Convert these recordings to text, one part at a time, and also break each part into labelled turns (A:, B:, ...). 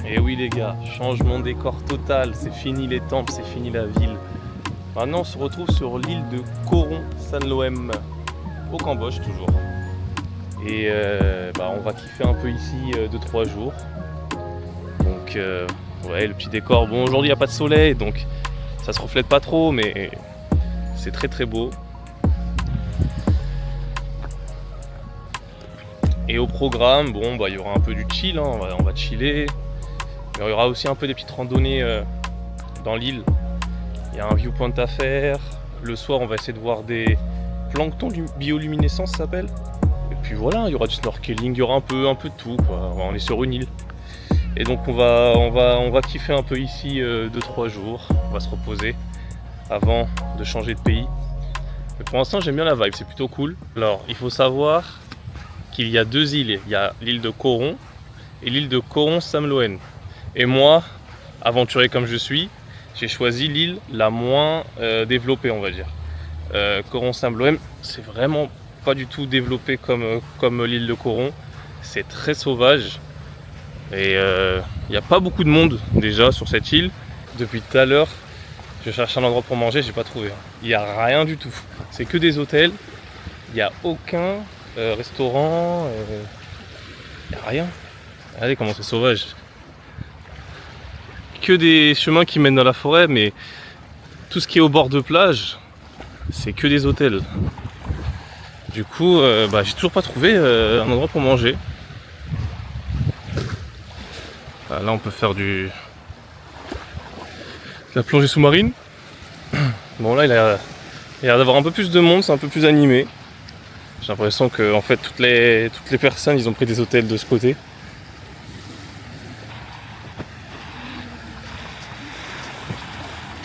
A: Et oui les gars, changement de décor total, c'est fini les temples, c'est fini la ville. Maintenant on se retrouve sur l'île de Koron Sanloem, au Cambodge toujours. Et on va kiffer un peu ici 2-3 jours. Donc ouais, le petit décor, bon aujourd'hui il n'y a pas de soleil donc ça se reflète pas trop mais c'est très très beau. Et au programme, bon il y aura un peu du chill, hein, on va chiller. Mais il y aura aussi un peu des petites randonnées dans l'île. Il y a un viewpoint à faire. Le soir on va essayer de voir des planctons bioluminescence ça s'appelle. Et puis voilà, il y aura du snorkeling, il y aura un peu de tout quoi. On est sur une île. Et donc on va kiffer un peu ici 2-3 jours. On va se reposer avant de changer de pays. Mais pour l'instant j'aime bien la vibe, c'est plutôt cool. Alors il faut savoir qu'il y a deux îles. Il y a l'île de Koron et l'île de Koron Samloen. Et moi, aventurier comme je suis, j'ai choisi l'île la moins développée, on va dire. Koron Samloem, c'est vraiment pas du tout développé comme l'île de Koron. C'est très sauvage. Et il n'y a pas beaucoup de monde déjà sur cette île. Depuis tout à l'heure, je cherche un endroit pour manger, j'ai pas trouvé. Il n'y a rien du tout. C'est que des hôtels. Il n'y a aucun restaurant. Il n'y a rien. Regardez comment c'est sauvage. Que des chemins qui mènent dans la forêt, mais tout ce qui est au bord de plage, c'est que des hôtels. Du coup, j'ai toujours pas trouvé un endroit pour manger. Là, on peut faire de la plongée sous-marine. Bon, là, il a l'air d'avoir un peu plus de monde, c'est un peu plus animé. J'ai l'impression que, en fait, toutes les personnes, ils ont pris des hôtels de ce côté.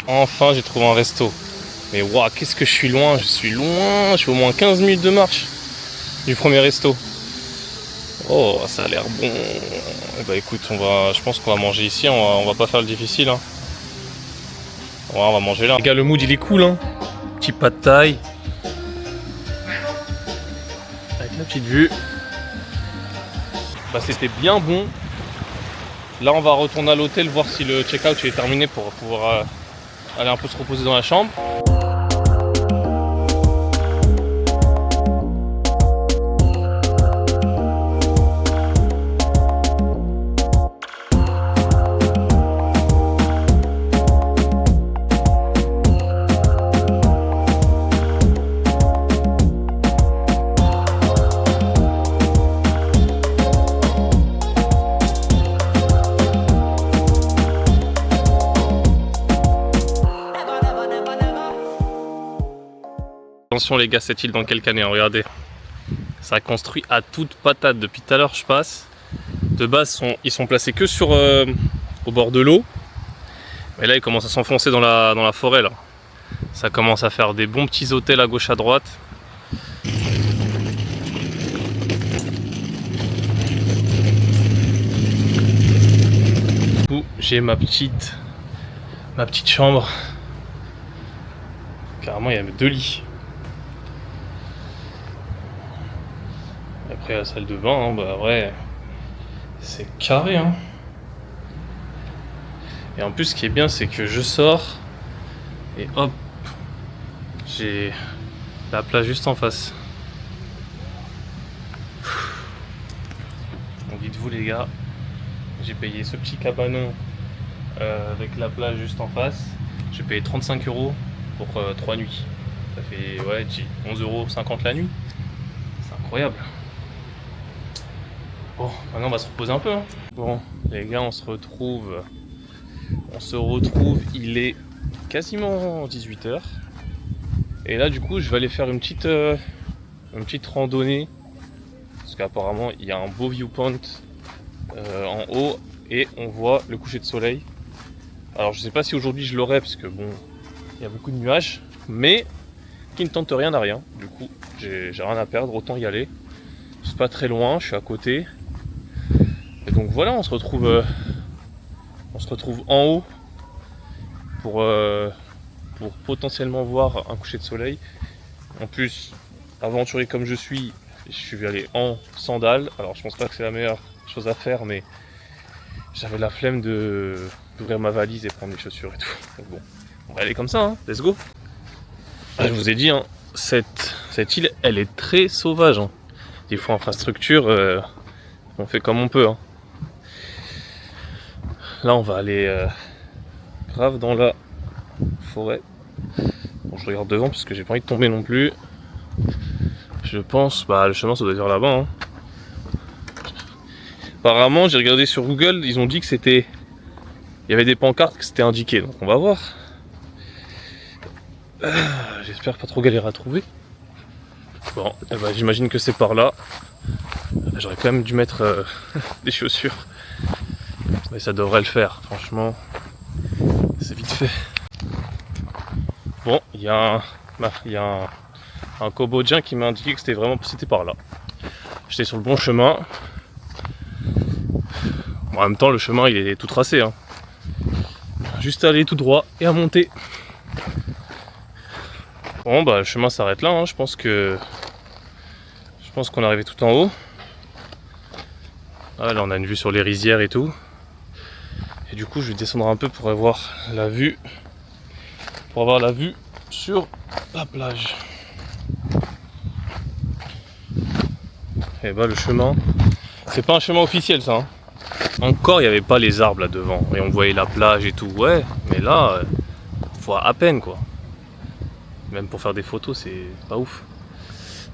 A: Enfin, j'ai trouvé un resto. Mais waouh, qu'est-ce que je suis loin, je suis au moins 15 minutes de marche du premier resto. Oh, ça a l'air bon. Bah écoute, je pense qu'on va manger ici, on va pas faire le difficile. Hein. Ouais, on va manger là. Les gars, le mood il est cool, hein. Petit pad thaï. Avec la petite vue. Bah c'était bien bon. Là on va retourner à l'hôtel voir si le check-out est terminé pour pouvoir aller un peu se reposer dans la chambre. Attention les gars, cette île dans quel canet, regardez. Ça a construit à toute patate depuis tout à l'heure je passe. De base ils sont placés que au bord de l'eau. Mais là ils commencent à s'enfoncer dans la forêt là. Ça commence à faire des bons petits hôtels à gauche à droite. Du coup j'ai ma petite chambre. Carrément il y a 2 lits. Après la salle de bain, hein, ouais, c'est carré. Hein. Et en plus, ce qui est bien, c'est que je sors et hop, j'ai la plage juste en face. Donc dites-vous les gars, j'ai payé ce petit cabanon avec la plage juste en face. J'ai payé 35 € pour 3 nuits. Ça fait 11,50 € la nuit. C'est incroyable. Bon, maintenant on va se reposer un peu. Hein. Bon, les gars, on se retrouve, il est quasiment 18 h. Et là, du coup, je vais aller faire une petite randonnée. Parce qu'apparemment, il y a un beau viewpoint en haut et on voit le coucher de soleil. Alors, je sais pas si aujourd'hui je l'aurai parce que bon, il y a beaucoup de nuages. Mais qui ne tente rien n'a rien. Du coup, j'ai rien à perdre, autant y aller. C'est pas très loin, je suis à côté. Et donc voilà, on se retrouve en haut pour potentiellement voir un coucher de soleil. En plus, aventurier comme je suis allé en sandales. Alors je pense pas que c'est la meilleure chose à faire, mais j'avais la flemme d'ouvrir ma valise et prendre mes chaussures et tout. Donc bon, on va aller comme ça, hein. Let's go. Ah, je vous ai dit, hein, cette île, elle est très sauvage. Hein. Des fois, infrastructure, on fait comme on peut. Hein. Là, on va aller grave dans la forêt. Bon, je regarde devant parce que j'ai pas envie de tomber non plus. Je pense, le chemin, ça doit être vers là-bas. Hein. Apparemment, j'ai regardé sur Google, ils ont dit que c'était... Il y avait des pancartes que c'était indiqué, donc on va voir. J'espère pas trop galérer à trouver. Bon, j'imagine que c'est par là. J'aurais quand même dû mettre des chaussures. Mais ça devrait le faire, franchement. C'est vite fait. Bon, il y a un Cambodgien qui m'a indiqué que c'était par là. J'étais sur le bon chemin. Bon, en même temps, le chemin il est tout tracé. Hein. Juste à aller tout droit et à monter. Bon, le chemin s'arrête là. Hein. Je pense qu'on est arrivé tout en haut. Ah, là, on a une vue sur les rizières et tout. Et du coup, je vais descendre un peu pour avoir la vue. Pour avoir la vue sur la plage. Et le chemin, c'est pas un chemin officiel ça. Hein. Encore, il n'y avait pas les arbres là devant et on voyait la plage et tout. Ouais, mais là, on voit à peine quoi. Même pour faire des photos, c'est pas ouf.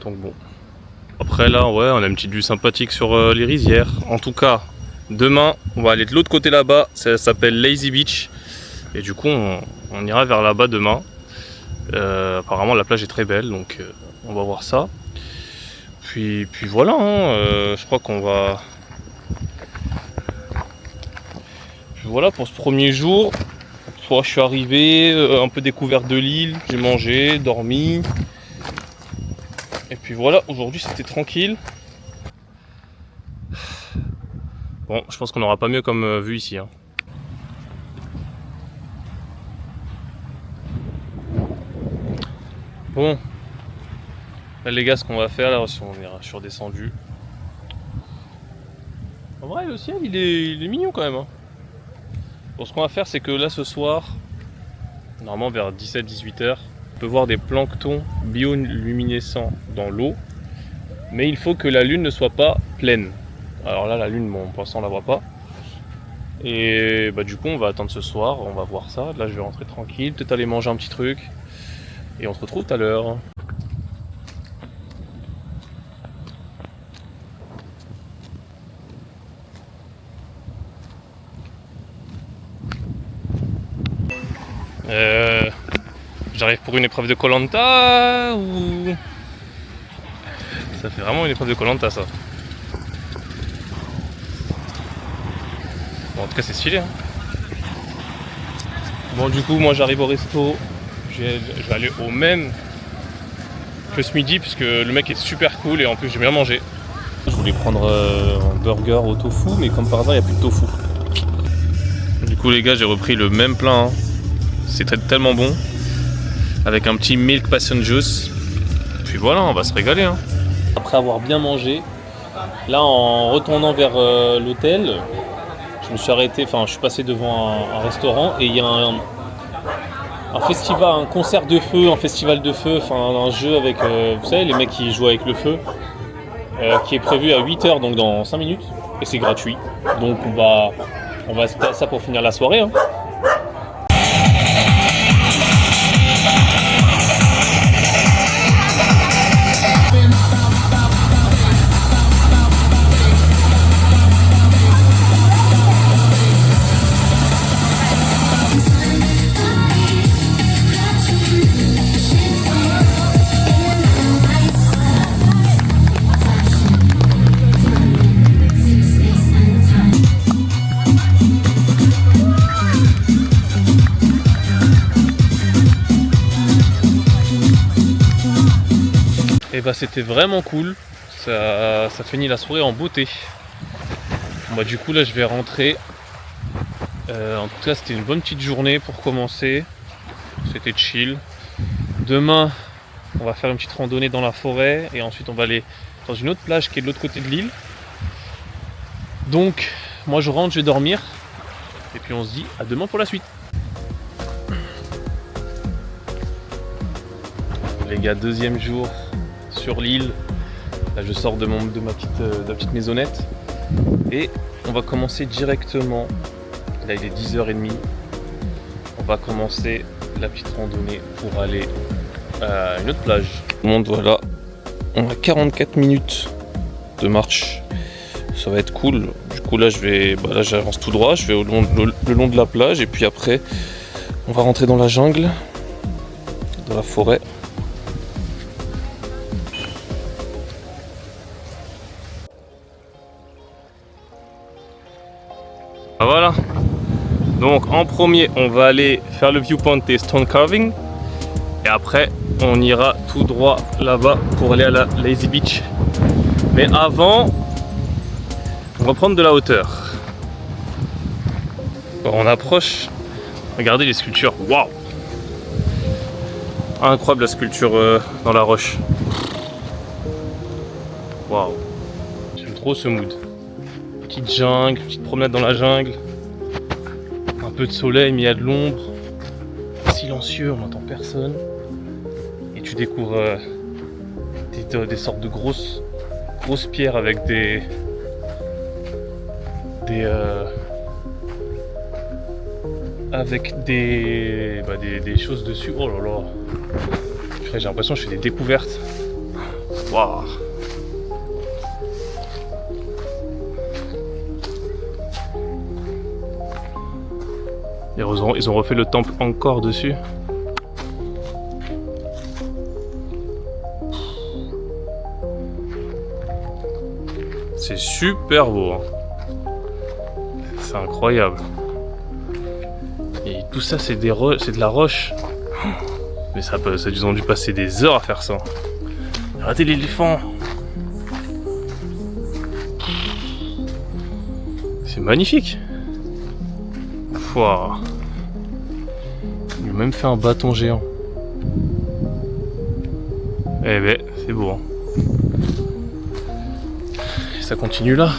A: Donc bon. Après là, ouais, on a une petite vue sympathique sur les rizières. En tout cas, demain, on va aller de l'autre côté là-bas. Ça s'appelle Lazy Beach. Et du coup, on ira vers là-bas demain. Apparemment, la plage est très belle, donc on va voir ça. Puis voilà, hein, je crois qu'on va... Voilà pour ce premier jour. Je suis arrivé, un peu découvert de l'île, j'ai mangé, dormi. Et puis voilà, aujourd'hui c'était tranquille. Bon, je pense qu'on n'aura pas mieux comme vue ici. Hein. Bon, là les gars, ce qu'on va faire, là, si on est redescendu. En vrai, le ciel, il est mignon quand même. Hein. Bon, ce qu'on va faire, c'est que là, ce soir, normalement vers 17-18 h, on peut voir des planctons bioluminescents dans l'eau. Mais il faut que la lune ne soit pas pleine. Alors là, la lune, bon, pour l'instant, on la voit pas. Et du coup, on va attendre ce soir, on va voir ça. Là, je vais rentrer tranquille, peut-être aller manger un petit truc. Et on se retrouve tout à l'heure. J'arrive pour une épreuve de Koh-Lanta ou... Ça fait vraiment une épreuve de Koh-Lanta ça. Bon, en tout cas c'est stylé. Hein. Bon du coup moi j'arrive au resto. Je vais aller au même que ce midi puisque le mec est super cool et en plus j'ai bien mangé. Je voulais prendre un burger au tofu mais comme par hasard il n'y a plus de tofu. Du coup les gars j'ai repris le même plat. Hein. C'est tellement bon. Avec un petit milk passion juice. Puis voilà, on va se régaler. Hein. Après avoir bien mangé, là en retournant vers l'hôtel, je me suis arrêté, je suis passé devant un restaurant et il y a un festival, un concert de feu, un festival de feu, un jeu avec, vous savez, les mecs qui jouent avec le feu, qui est prévu à 8 h, donc dans 5 minutes, et c'est gratuit. Donc on va se faire ça pour finir la soirée. Hein. Et c'était vraiment cool, ça finit la soirée en beauté. Bon, du coup là je vais rentrer. En tout cas c'était une bonne petite journée pour commencer. C'était chill. Demain on va faire une petite randonnée dans la forêt et ensuite on va aller dans une autre plage qui est de l'autre côté de l'île. Donc moi je rentre, je vais dormir. Et puis on se dit à demain pour la suite. Les gars, deuxième jour sur l'île. Là je sors de ma petite maisonnette. Et on va commencer directement. Là il est 10h30. On va commencer la petite randonnée pour aller à une autre plage. Tout le monde, voilà. On a 44 minutes de marche. Ça va être cool. Du coup là là j'avance tout droit, je vais le long de la plage et puis après on va rentrer dans la jungle, dans la forêt. Voilà. Donc en premier on va aller faire le viewpoint des stone carving et après on ira tout droit là-bas pour aller à la Lazy Beach. Mais avant on va prendre de la hauteur. Quand on approche, regardez les sculptures, waouh! Incroyable la sculpture dans la roche. Waouh! J'aime trop ce mood. Petite jungle, petite promenade dans la jungle. Un peu de soleil mais il y a de l'ombre. Silencieux, on n'entend personne. Et tu découvres des sortes de grosses pierres avec des choses dessus. Oh là là, j'ai l'impression que je fais des découvertes. Waouh. Ils ont refait le temple encore dessus. C'est super beau, hein. C'est incroyable. Et tout ça c'est de la roche. Mais ils ont dû passer des heures à faire ça. Regardez l'éléphant. C'est magnifique. Wow. Ils ont même fait un bâton géant. Eh ben, c'est beau, hein. Et ça continue là.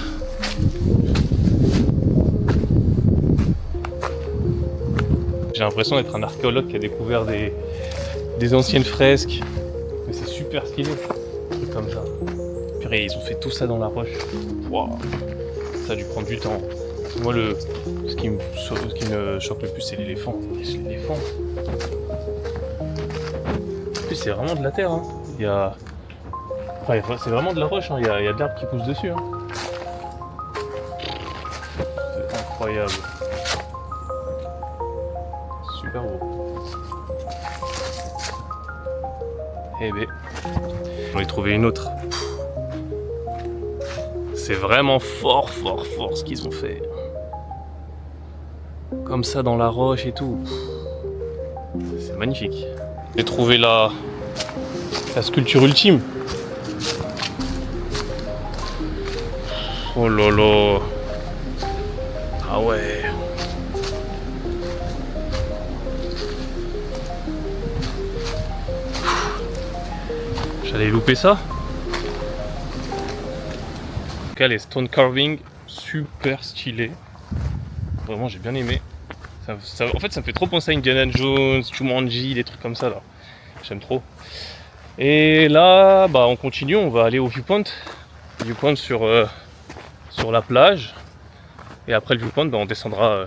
A: J'ai l'impression d'être un archéologue qui a découvert des anciennes fresques. Mais c'est super stylé. Comme ça. Purée, ils ont fait tout ça dans la roche. Wow. Ça a dû prendre du temps. Moi, ce qui me choque le plus, c'est l'éléphant. L'éléphant. En plus, c'est vraiment de la terre. Hein. C'est vraiment de la roche. Hein. Il y a de l'herbe qui pousse dessus. Hein. C'est incroyable. Super beau. Eh ben, j'en ai trouvé une autre. C'est vraiment fort ce qu'ils ont fait. Comme ça dans la roche et tout. C'est magnifique. J'ai trouvé la sculpture ultime. Oh là là. Ah ouais. J'allais louper ça. En tout cas, les stone carving, super stylé. Vraiment, j'ai bien aimé. En fait, ça me fait trop penser à Indiana Jones, Jumanji, des trucs comme ça là. J'aime trop. Et là, bah, on continue, on va aller au viewpoint. Viewpoint sur la plage. Et après le viewpoint, bah, on descendra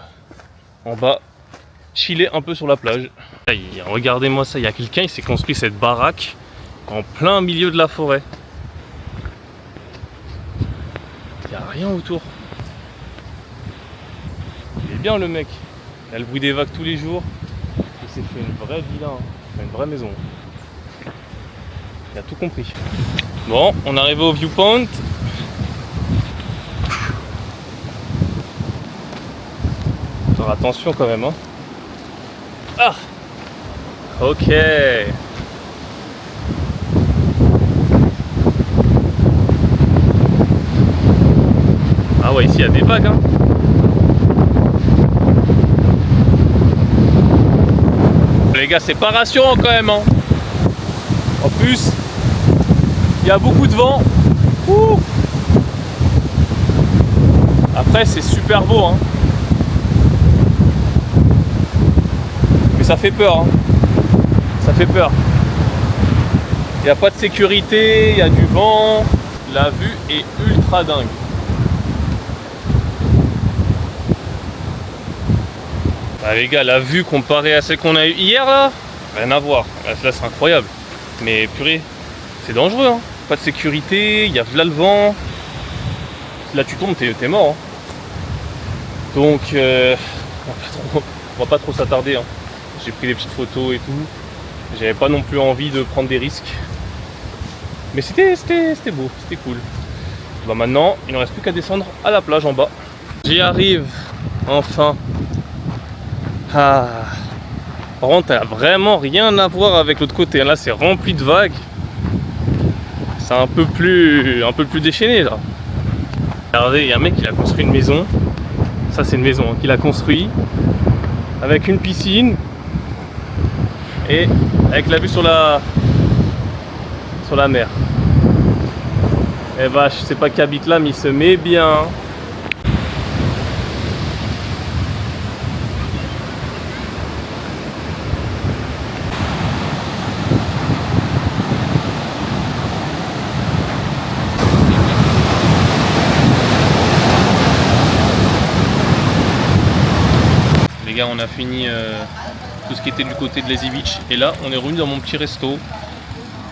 A: en bas, chiller un peu sur la plage. Regardez-moi ça, il y a quelqu'un, il s'est construit cette baraque en plein milieu de la forêt. Il n'y a rien autour. Il est bien le mec. Il a le bruit des vagues tous les jours. Il s'est fait une vraie villa, hein. Une vraie maison. Il a tout compris. Bon, on est arrivé au viewpoint. Faire attention quand même, hein. Ah! Ok. Ah ouais, ici il y a des vagues, hein. Les gars, c'est pas rassurant quand même, hein. En plus, il y a beaucoup de vent. Ouh. Après c'est super beau hein. Mais ça fait peur hein. Ça fait peur. Il n'y a pas de sécurité, il y a du vent. La vue est ultra dingue. Bah les gars, la vue comparée à celle qu'on a eue hier là, rien à voir. Là c'est incroyable. Mais purée, c'est dangereux hein. Pas de sécurité, il y a là le vent. Là tu tombes, t'es mort hein. Donc on va pas trop s'attarder hein. J'ai pris des petites photos et tout. J'avais pas non plus envie de prendre des risques. Mais c'était beau, c'était cool. Bah maintenant, il ne reste plus qu'à descendre à la plage en bas. J'y arrive, enfin. Ah. Par contre, t'as vraiment rien à voir avec l'autre côté. Là, c'est rempli de vagues. C'est un peu plus déchaîné là. Regardez, il y a un mec qui a construit une maison. Ça, c'est une maison hein, qu'il a construit avec une piscine et avec la vue sur la mer. Eh bah, je sais pas qui habite là, mais il se met bien. Les gars, on a fini tout ce qui était du côté de Lazy Beach. Et là, on est revenu dans mon petit resto.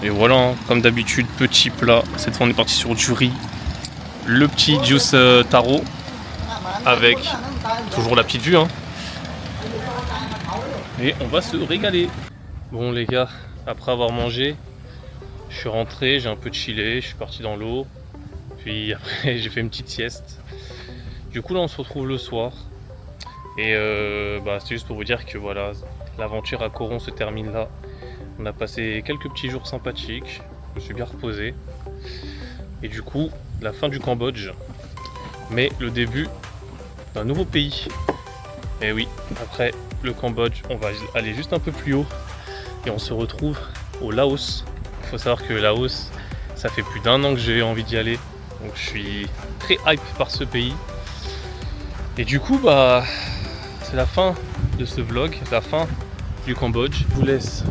A: Et voilà, hein, comme d'habitude, petit plat. Cette fois, on est parti sur du riz. Le petit juice taro. Avec toujours la petite vue. Hein. Et on va se régaler. Bon les gars, après avoir mangé, je suis rentré, j'ai un peu chillé, je suis parti dans l'eau. Puis après, j'ai fait une petite sieste. Du coup, là, on se retrouve le soir. Et c'est juste pour vous dire que voilà, l'aventure à Coron se termine là. On a passé quelques petits jours sympathiques, je me suis bien reposé. Et du coup, la fin du Cambodge, mais le début d'un nouveau pays. Et oui, après le Cambodge, on va aller juste un peu plus haut et on se retrouve au Laos. Il faut savoir que le Laos, ça fait plus d'1 an que j'ai envie d'y aller. Donc je suis très hype par ce pays. Et du coup, c'est la fin de ce vlog, la fin du Cambodge. Je vous laisse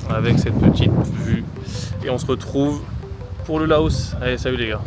A: avec cette petite vue et on se retrouve pour le Laos. Allez, salut les gars.